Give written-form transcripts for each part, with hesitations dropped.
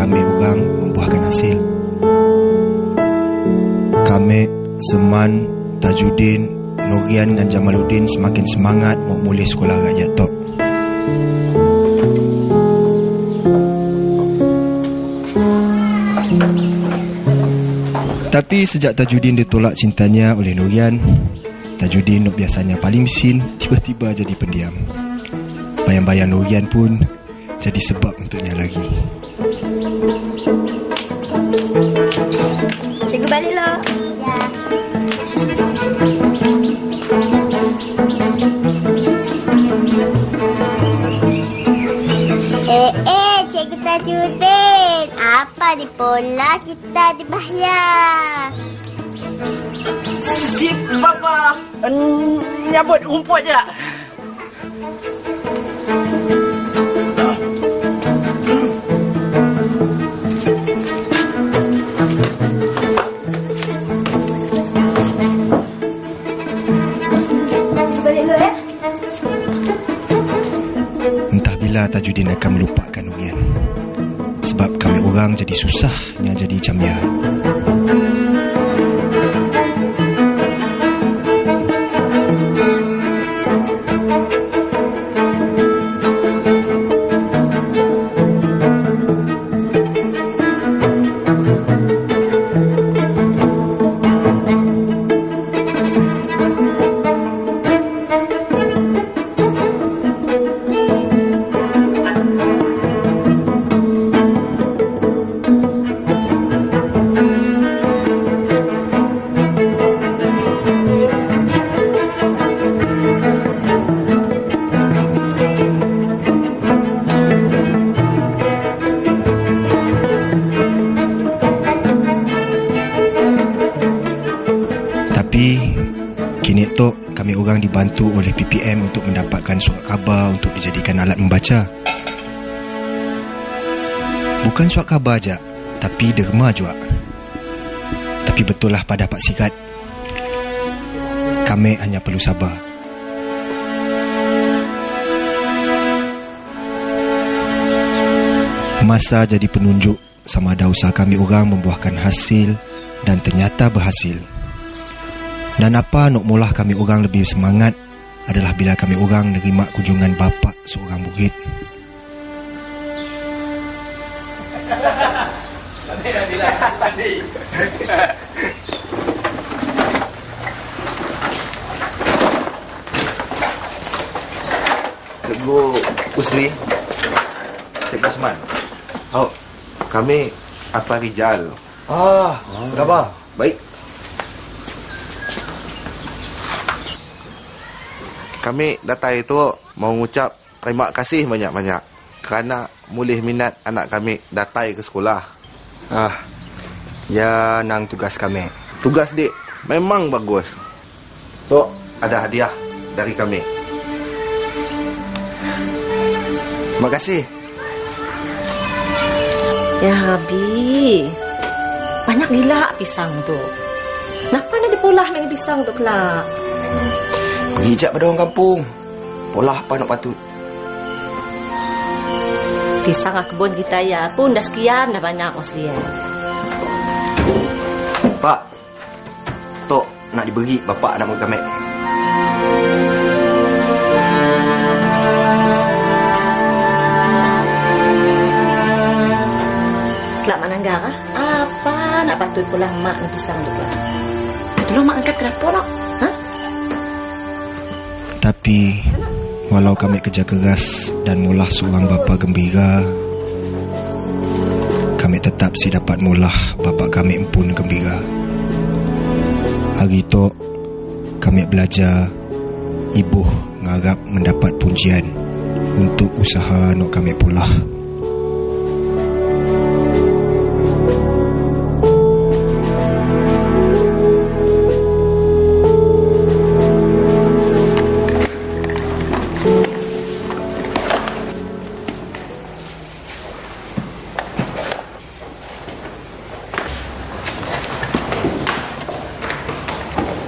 kami orang membuahkan hasil. Kami, Seman, Tajuddin, Nurian dan Jamaluddin semakin semangat mau mula sekolah rakyat Tok. Tapi sejak Tajuddin ditolak cintanya oleh Nurian, Tajuddin yang biasanya paling mesin tiba-tiba jadi pendiam. Bayang-bayang Nurian pun jadi sebab untuknya lagi. Cikgu balik lah. Ya. Cikgu Tajuddin. Apa di pola kita di bahaya? Si Papa nyabut rumput je. Entah bila Tajuddin akan melupakan Nurian. Sebab kami orang jadi susahnya jadi camia. Kini Tok, kami orang dibantu oleh PPM untuk mendapatkan surat khabar untuk dijadikan alat membaca. Bukan surat khabar je, tapi derma juga. Tapi betul lah pada Pak Sirat. Kami hanya perlu sabar. Masa jadi penunjuk sama ada usaha kami orang membuahkan hasil dan ternyata berhasil. Dan apa nak mula kami orang lebih semangat adalah bila kami orang nerima kunjungan bapa seorang murid. Cikgu Usri, Cikgu Osman. Oh, kami Apa Rijal. Khabar? Baik. Kami datang itu mau mengucap terima kasih banyak-banyak kerana mulih minat anak kami datang ke sekolah. Ya, nang tugas kami. Tugas dik memang bagus. Tok, ada hadiah dari kami. Terima kasih. Ya Habib, banyak gila pisang tu. Kenapa nak dipolah main pisang tu kelak? Pergi pada orang kampung. Polah apa nak patut. Pisang kebun kita ya pun dah sekian dah banyak Oslian. Pak, Tok nak diberi bapak anak murid kami. Kelak mak nanggar apa nak patut pula mak ni pisang tu kelak. Tolong mak angkat kenapa nak? Tapi walau kami kerja keras dan mulah seorang bapa gembira, kami tetap si dapat mulah bapa kami pun gembira. Hari itu kami belajar ibu ngarap mendapat pujian untuk usaha nak kami pulah.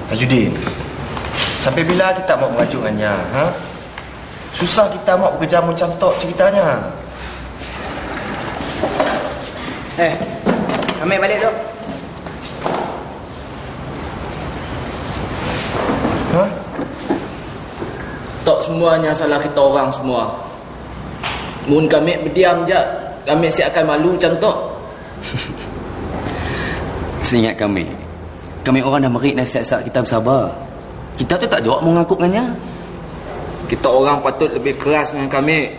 Tajuddin, sampai bila kita mau merajuk dengannya? Susah kita mau bekerja macam tok ceritanya. Kami balik dok. Tak semuanya salah kita orang semua. Mun kami berdiam je, kami akan malu macam tu. Seingat kami orang dah merik nasihat kita bersabar. Kita tu tak jawab mau ngaku dengannya. Kita orang patut lebih keras dengan kami.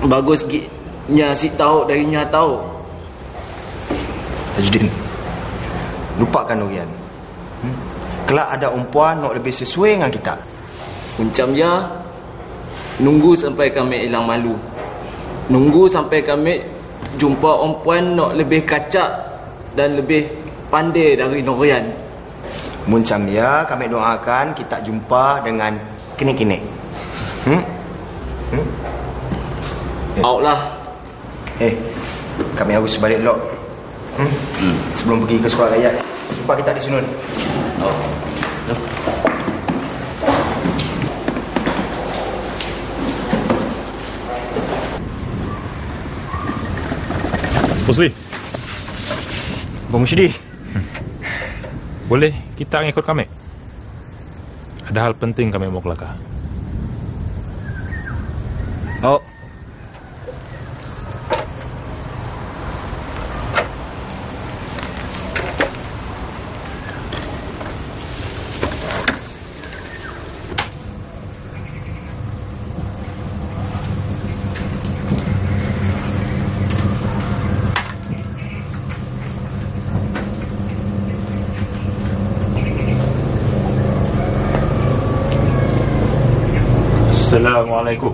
Bagus nya si tahu dari nya tahu. Tajuddin, lupakan Nurian. Kelak ada umpuan nak lebih sesuai dengan kita. Uncam ya, nunggu sampai kami hilang malu. Nunggu sampai kami jumpa umpuan nak lebih kacak dan lebih pandai dari Nurian. Muncam ya, kami doakan kita jumpa dengan kini-kini. Outlah. Kami harus balik dulu. Sebelum pergi ke sekolah rakyat. Jumpa kita di Sunun. Rosli. Abang Musyidi. Boleh kita ngikut kami? Ada hal penting kami mau kelakar. Oh. Assalamualaikum.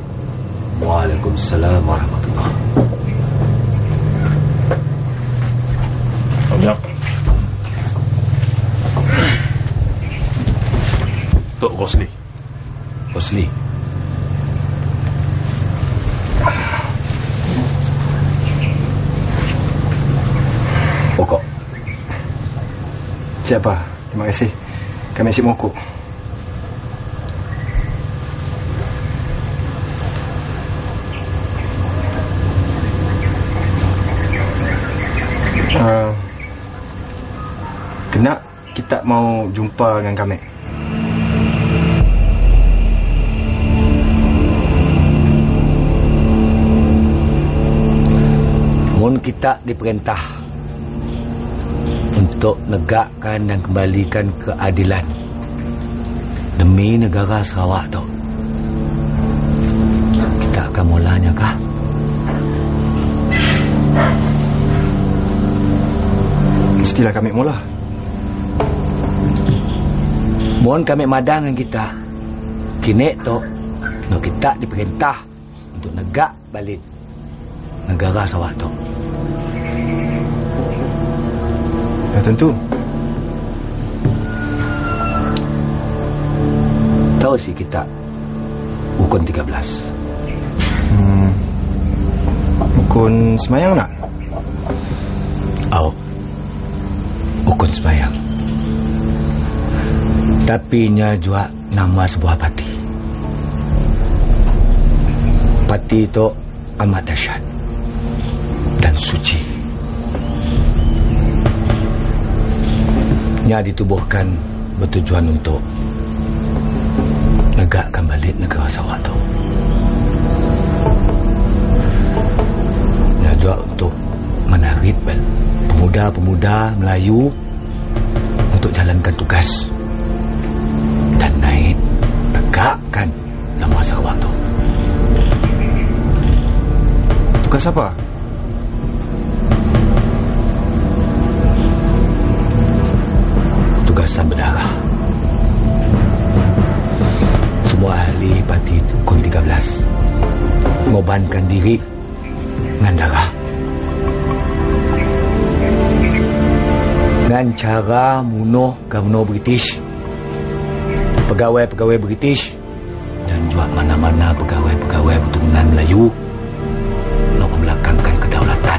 Waalaikumsalam warahmatullahi. Banyak. Tok Rosli. Rosli. Pokok. Siapa? Terima kasih. Kami asyik mokok. Kena kita mau jumpa dengan kami. Mun kita diperintah untuk negakkan dan kembalikan keadilan demi negara Sarawak tu, kita akan mulanya kah? Mestilah kami mula. Mohon kami madang dengan kita. Kini tu nak kita diperintah untuk negak balik negara Sarawak tu. Ya tentu. Tahu si kita Ukun 13. Ukun semayang nak? Ukun semayang. Tapi nya juga nama sebuah parti. Parti itu amat dahsyat dan suci. Nya ditubuhkan bertujuan untuk negakkan balik negara Sarawak tu. Nya juga untuk menarik pemuda-pemuda Melayu untuk jalankan tugas dan naik tegakkan nama Sarawak tu. Tugas apa? Tugasan berdarah. Semua ahli parti Ukun 13 mengorbankan diri dengan darah. Dengan cara munuh Gubernur British, pegawai-pegawai British dan juga mana-mana pegawai-pegawai keturunan Melayu nak membelakangkan kedaulatan.